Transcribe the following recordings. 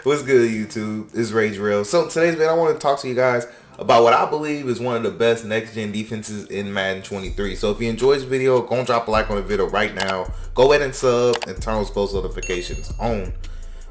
What's good, YouTube? It's Rage Real. So today's video, I want to talk to you guys about what I believe is one of the best next-gen defenses in Madden 23. So if you enjoyed this video, go and drop a like on the video right now. Go ahead and sub and turn those post notifications on.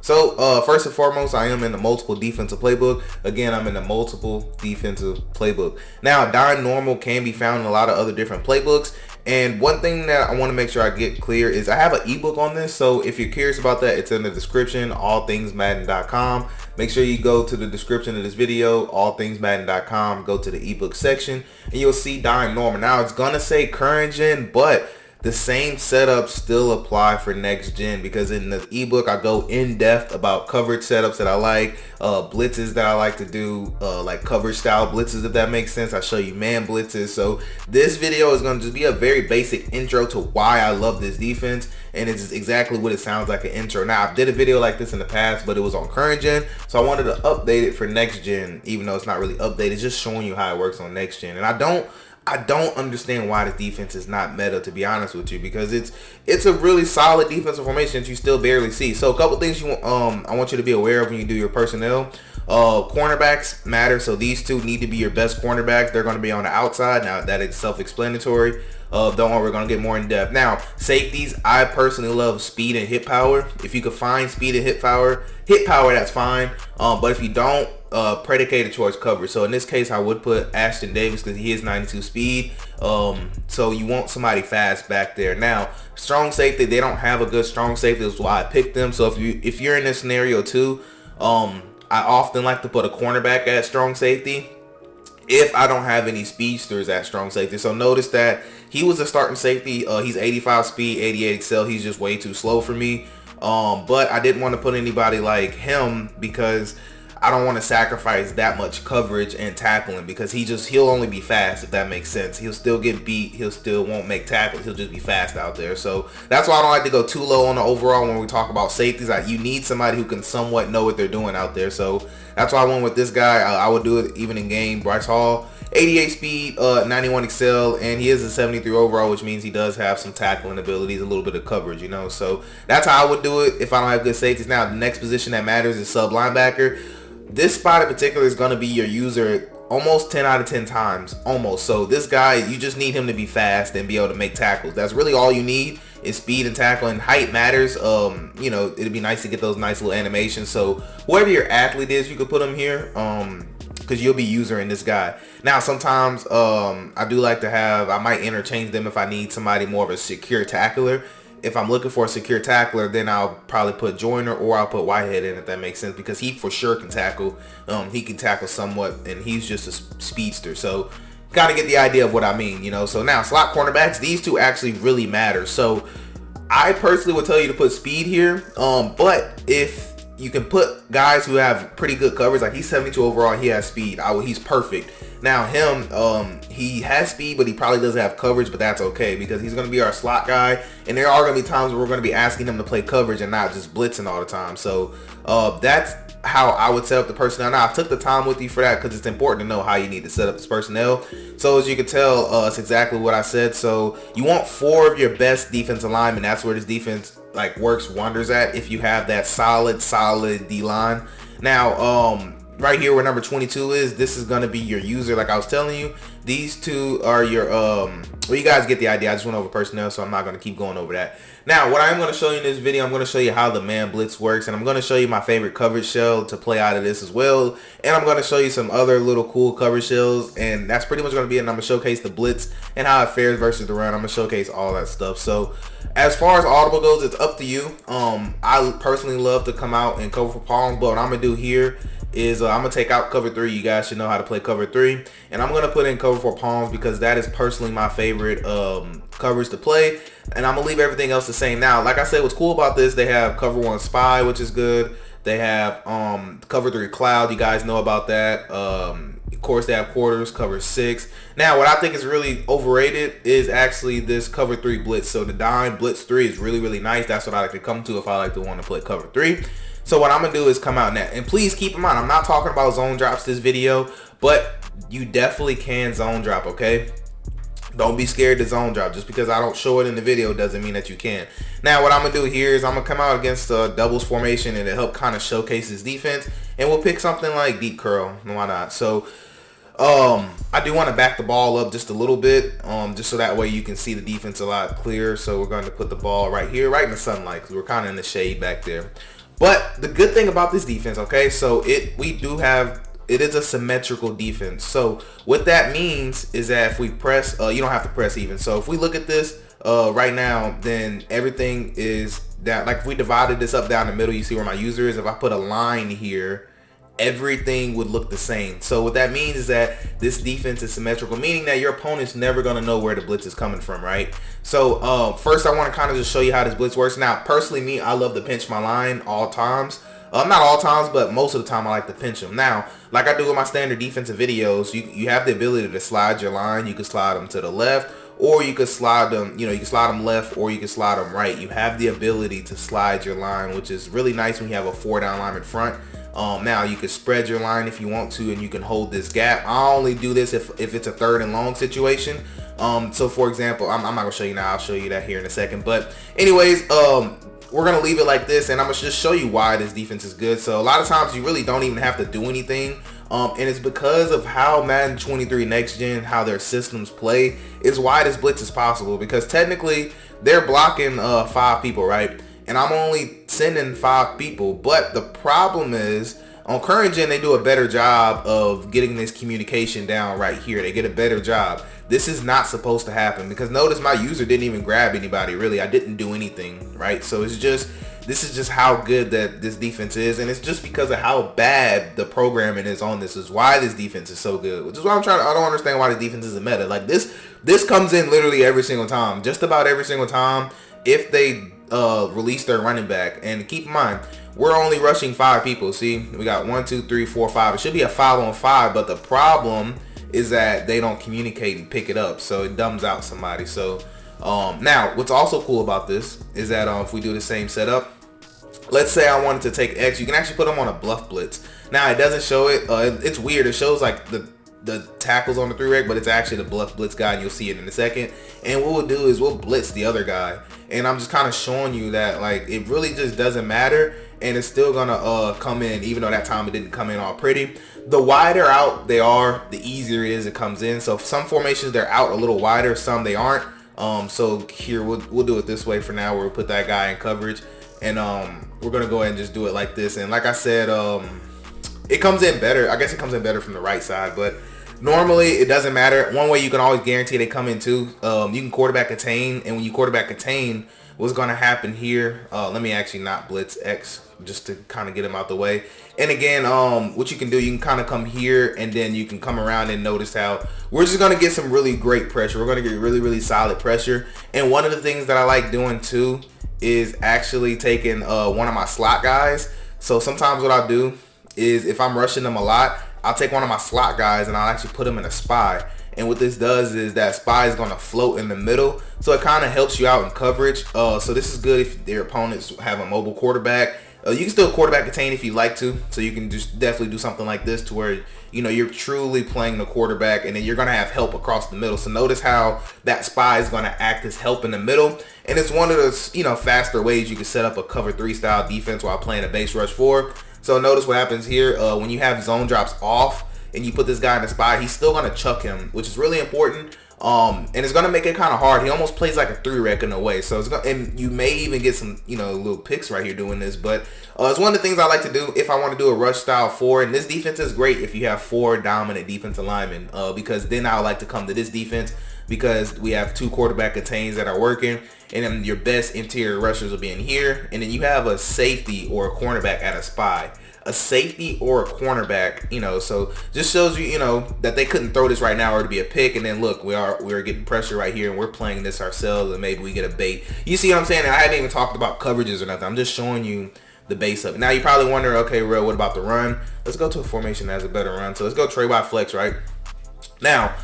So first and foremost, I am in the multiple defensive playbook. Again, I'm in the multiple defensive playbook. Now, dying normal can be found in a lot of other different playbooks. And one thing that I want to make sure I get clear is I have an ebook on this. So if you're curious about that, it's in the description, allthingsmadden.com. Make sure you go to the description of this video, allthingsmadden.com, go to the ebook section, and you'll see dying normal. Now, it's going to say current gen, but the same setups still apply for next gen, because in the ebook I go in depth about coverage setups that I like, blitzes that I like to do, like coverage style blitzes, if that makes sense. I show you man blitzes. So this video is going to just be a very basic intro to why I love this defense, and it's exactly what it sounds like, an intro. Now, I did a video like this in the past, but it was on current gen, so I wanted to update it for next gen, even though it's not really updated, just showing you how it works on next gen. And I don't understand why the defense is not meta, to be honest with you, because it's a really solid defensive formation that you still barely see. So a couple things I want you to be aware of when you do your personnel. Cornerbacks matter, so these two need to be your best cornerbacks. They're going to be on the outside. Now, that is self-explanatory. Don't worry, we're going to get more in depth. Now, safeties, I personally love speed and hit power. If you could find speed and hit power, that's fine. But if you don't, predicated towards coverage. So in this case, I would put Ashton Davis because he is 92 speed. So you want somebody fast back there. Now, strong safety, they don't have a good strong safety. That's why I picked them. So if you're in this scenario too, I often like to put a cornerback at strong safety if I don't have any speedsters at strong safety. So notice that he was a starting safety. He's 85 speed, 88 excel. He's just way too slow for me. But I didn't want to put anybody like him because I don't want to sacrifice that much coverage and tackling, because he'll only be fast, if that makes sense. He'll still get beat. He'll still won't make tackles. He'll just be fast out there. So that's why I don't like to go too low on the overall when we talk about safeties. You need somebody who can somewhat know what they're doing out there. So that's why I went with this guy. I would do it even in game. Bryce Hall, 88 speed, 91 excel, and he is a 73 overall, which means he does have some tackling abilities, a little bit of coverage, you know. So that's how I would do it if I don't have good safeties. Now, the next position that matters is sub linebacker. This spot in particular is going to be your user almost 10 out of 10 times, almost. So this guy, you just need him to be fast and be able to make tackles. That's really all you need, is speed and tackling. Height matters. You know, it'd be nice to get those nice little animations. So whoever your athlete is, you could put him here, because you'll be using this guy. Now, sometimes I do like to have, I might interchange them if I need somebody more of a secure tackler. If I'm looking for a secure tackler, then I'll probably put Joyner, or I'll put Whitehead in, if that makes sense, because he for sure can tackle. He can tackle somewhat, and he's just a speedster. So kind of get the idea of what I mean, you know. So now, slot cornerbacks, these two actually really matter. So I personally would tell you to put speed here, but if you can put guys who have pretty good coverage, like he's 72 overall, he has speed, he's perfect. Now him, he has speed, but he probably doesn't have coverage, but that's okay, because he's going to be our slot guy, and there are going to be times where we're going to be asking him to play coverage and not just blitzing all the time. So that's how I would set up the personnel. Now, I took the time with you for that because it's important to know how you need to set up this personnel. So as you can tell, it's exactly what I said. So you want 4 of your best defensive linemen. That's where this defense works wonders at, if you have that solid D-line. Now, right here where number 22 is, this is going to be your user. Like I was telling you, these two are your well, you guys get the idea. I just went over personnel, so I'm not going to keep going over that. Now, what I'm going to show you in this video, I'm going to show you how the man blitz works, and I'm going to show you my favorite coverage shell to play out of this as well, and I'm going to show you some other little cool coverage shells, and that's pretty much going to be it. And I'm going to showcase the blitz and how it fares versus the run. I'm going to showcase all that stuff. So as far as Audible goes, it's up to you. I personally love to come out and cover for palms, but what I'm going to do here is I'm going to take out cover 3. You guys should know how to play cover 3. And I'm going to put in cover 4 palms, because that is personally my favorite coverage to play. And I'm going to leave everything else the same. Now, like I said, what's cool about this, they have cover 1 spy, which is good. They have cover 3 cloud. You guys know about that. Of course, they have quarters, cover 6. Now, what I think is really overrated is actually this cover 3 blitz. So the dime blitz 3 is really, really nice. That's what I like to come to if I like to want to play cover 3. So what I'm going to do is come out now. And please keep in mind, I'm not talking about zone drops this video, but you definitely can zone drop, okay? Don't be scared to zone drop. Just because I don't show it in the video doesn't mean that you can. Now, what I'm going to do here is I'm going to come out against a doubles formation and to help kind of showcase his defense. And we'll pick something like deep curl. Why not? So, I do want to back the ball up just a little bit, just so that way you can see the defense a lot clearer. So we're going to put the ball right here, right in the sunlight, because we're kind of in the shade back there. But the good thing about this defense, okay, so it is a symmetrical defense. So what that means is that if we press, you don't have to press even. So if we look at this right now, then everything is down. Like if we divided this up down the middle, you see where my user is. If I put a line here, everything would look the same. So what that means is that this defense is symmetrical, meaning that your opponent's never going to know where the blitz is coming from, right? So first I want to kind of just show you how this blitz works. Now, personally, me, I love to pinch my line all times. Not all times, but most of the time I like to pinch them. Now, like I do with my standard defensive videos, you have the ability to slide your line. You can slide them to the left, or you could slide them, you can slide them left, or you can slide them right. You have the ability to slide your line, which is really nice when you have a 4-down lineman front. Now you can spread your line if you want to, and you can hold this gap. I only do this if it's a 3rd and long situation. So for example, I'm not gonna show you now. I'll show you that here in a second. But anyways, we're gonna leave it like this, and I'm gonna just show you why this defense is good. So a lot of times you really don't even have to do anything. And it's because of how Madden 23 Next Gen, how their systems play, is why this blitz is possible. Because technically they're blocking 5 people, right? And I'm only sending 5 people. But the problem is, on current gen, they do a better job of getting this communication down right here. They get a better job. This is not supposed to happen, because notice my user didn't even grab anybody, really. I didn't do anything, right? So it's just, this is just how good that this defense is, and it's just because of how bad the programming is on this is why this defense is so good, which is why I don't understand why the defense is a meta. Like this comes in literally every single time, just about every single time, if they release their running back. And keep in mind, we're only rushing 5 people. See, we got 1, 2, 3, 4, 5. It should be a 5-on-5, but the problem is that they don't communicate and pick it up, so it dumbs out somebody. So now what's also cool about this is that if we do the same setup, let's say I wanted to take X, you can actually put them on a bluff blitz. Now it doesn't show it, it's weird, it shows like the tackles on the 3-rec, but it's actually the bluff blitz guy, and you'll see it in a second. And what we'll do is we'll blitz the other guy, and I'm just kind of showing you that like it really just doesn't matter, and it's still gonna come in, even though that time it didn't come in all pretty. The wider out they are, the easier it is it comes in. So some formations they're out a little wider, some they aren't. So here we'll do it this way for now, where we'll put that guy in coverage, and we're gonna go ahead and just do it like this. And like I said, it comes in better. I guess it comes in better from the right side, but normally it doesn't matter. One way you can always guarantee they come in too. You can quarterback contain, and when you quarterback contain, what's going to happen here, let me actually not blitz X just to kind of get him out the way. And again, what you can do, you can kind of come here, and then you can come around and notice how we're just going to get some really great pressure. We're going to get really solid pressure. And one of the things that I like doing too is actually taking one of my slot guys. So sometimes what I'll do is, if I'm rushing them a lot, I'll take one of my slot guys and I'll actually put him in a spy. And what this does is that spy is going to float in the middle, so it kind of helps you out in coverage. So this is good if your opponents have a mobile quarterback. You can still quarterback contain if you like to, so you can just definitely do something like this to where you're truly playing the quarterback, and then you're going to have help across the middle. So notice how that spy is going to act as help in the middle, and it's one of those faster ways you can set up a cover 3 style defense while playing a base rush 4. So notice what happens here when you have zone drops off and you put this guy in the spot, he's still going to chuck him, which is really important. And it's going to make it kind of hard. He almost plays like a 3-rec in a way. So and you may even get some, little picks right here doing this. But it's one of the things I like to do if I want to do a rush style 4. And this defense is great if you have 4 dominant defensive linemen, because then I like to come to this defense because we have 2 quarterback contains that are working. And then your best interior rushers will be in here. And then you have a safety or a cornerback at a spy. A safety or a cornerback, so just shows you, that they couldn't throw this right now or to be a pick. And then look, we're getting pressure right here, and we're playing this ourselves, and maybe we get a bait. You see what I'm saying? And I haven't even talked about coverages or nothing. I'm just showing you the base of it. Now you probably wonder, okay, Real, what about the run? Let's go to a formation that has a better run. So let's go trade by flex, right? Now,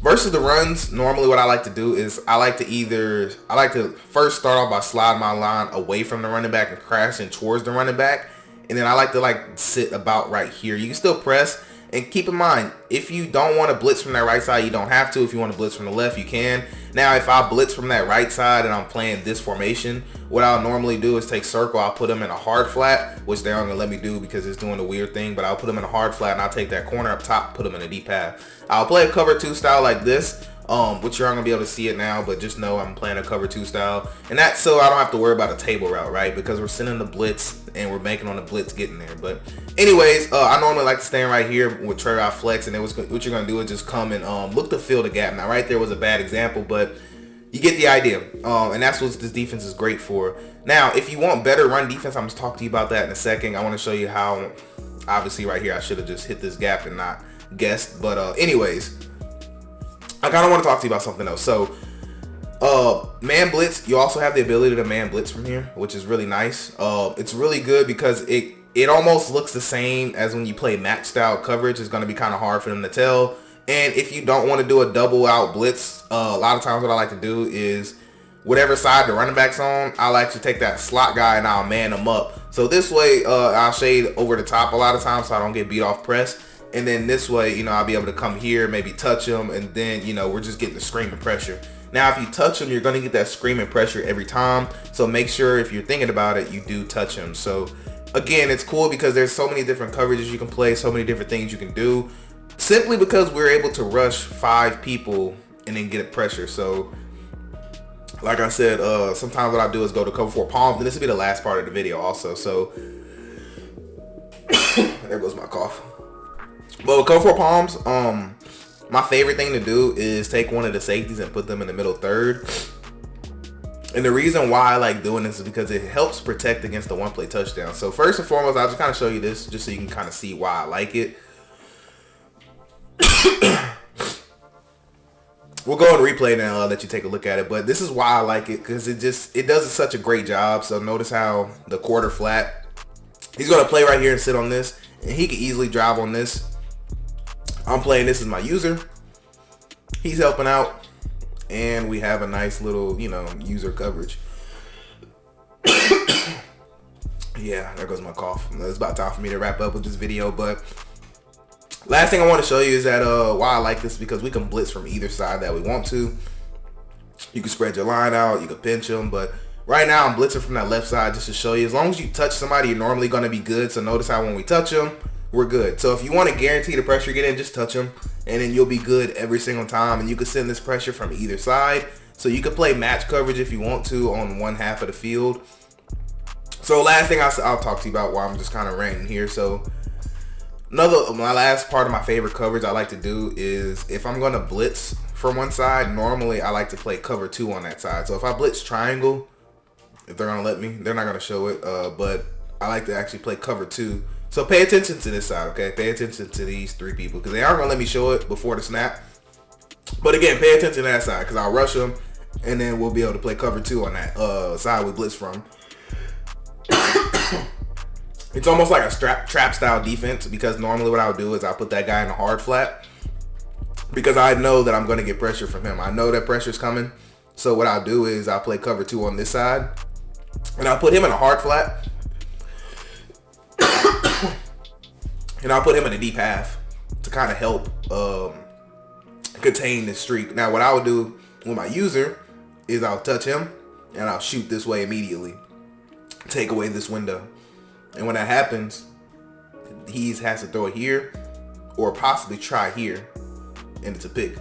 versus the runs, normally what I like to do is I like to first start off by sliding my line away from the running back and crashing towards the running back, and then I like to sit about right here. You can still press, And keep in mind, if you don't want to blitz from that right side, you don't have to. If you want to blitz from the left, you can. Now, if I blitz from that right side and I'm playing this formation, what I'll normally do is take circle. I'll put them in a hard flat, which they aren't going to let me do because it's doing a weird thing. But I'll put them in a hard flat, and I'll take that corner up top, put them in a deep path. I'll play a cover 2 style like this, which you're not going to be able to see it now, but just know I'm playing a cover 2 style. And that's so I don't have to worry about a table route, right? Because we're sending the blitz, and we're banking on the blitz getting there. But anyways, I normally like to stand right here with trade out flex, and then what you're going to do is just come and look to fill the gap. Now, right there was a bad example, but you get the idea. And that's what this defense is great for. Now, if you want better run defense, I'm going to talk to you about that in a second. I want to show you how, obviously right here, I should have just hit this gap and not guessed. But anyways, I kind of want to talk to you about something else. So, man blitz, you also have the ability to man blitz from here, which is really nice. It's really good because it almost looks the same as when you play match style coverage. It's going to be kind of hard for them to tell. And if you don't want to do a double out blitz, a lot of times what I like to do is whatever side the running back's on, I like to take that slot guy and I'll man him up. So this way, I'll shade over the top a lot of times so I don't get beat off press. And then this way, you know, I'll be able to come here, maybe touch him, and then, you know, we're just getting the screaming pressure. Now, if you touch him, you're going to get that screaming pressure every time. So make sure if you're thinking about it, you do touch him. So again, it's cool because there's so many different coverages you can play, so many different things you can do, simply because we're able to rush 5 people and then get a pressure. So like I said, sometimes what I do is go to cover 4 palms, and this will be the last part of the video also. So there goes my cough. But with cover 4 palms, my favorite thing to do is take one of the safeties and put them in the middle third. And the reason why I like doing this is because it helps protect against the one play touchdown. So first and foremost, I'll just kind of show you this just so you can kind of see why I like it. We'll go and replay now. I'll let you take a look at it. But this is why I like it, because it does such a great job. So notice how the quarter flat, he's going to play right here and sit on this, and he can easily drive on this. I'm playing this as my user. He's helping out, and we have a nice little, you know, user coverage. Yeah, there goes my cough. It's about time for me to wrap up with this video. But last thing I want to show you is that why I like this, because we can blitz from either side that we want to. You can spread your line out, you can pinch them, but right now I'm blitzing from that left side just to show you. As long as you touch somebody, you're normally going to be good. So notice how when we touch them, we're good. So if you want to guarantee the pressure get in, just touch them, and then you'll be good every single time. And you can send this pressure from either side. So you can play match coverage if you want to on one half of the field. So last thing I'll talk to you about while I'm just kind of ranting here. So my last part of my favorite coverage I like to do is if I'm going to blitz from one side, normally I like to play cover 2 on that side. So if I blitz triangle, if they're going to let me, they're not going to show it, but I like to actually play cover 2. So pay attention to this side, okay? Pay attention to these 3 people, because they aren't going to let me show it before the snap. But again, pay attention to that side, because I'll rush them, and then we'll be able to play cover 2 on that side we blitz from. It's almost like a trap style defense, because normally what I'll do is I'll put that guy in a hard flat, because I know that I'm going to get pressure from him. I know that pressure's coming. So what I'll do is I'll play cover 2 on this side, and I'll put him in a hard flat. And I'll put him in a deep half to kind of help contain this streak. Now, what I would do with my user is I'll touch him and I'll shoot this way immediately. Take away this window. And when that happens, he has to throw it here or possibly try here, and it's a pick.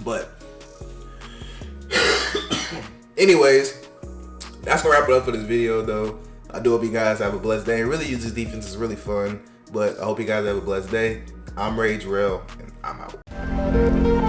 But anyways, that's gonna wrap it up for this video though. I do hope you guys have a blessed day. Really use this defense, it's really fun. But I hope you guys have a blessed day. I'm Rage Rail, and I'm out.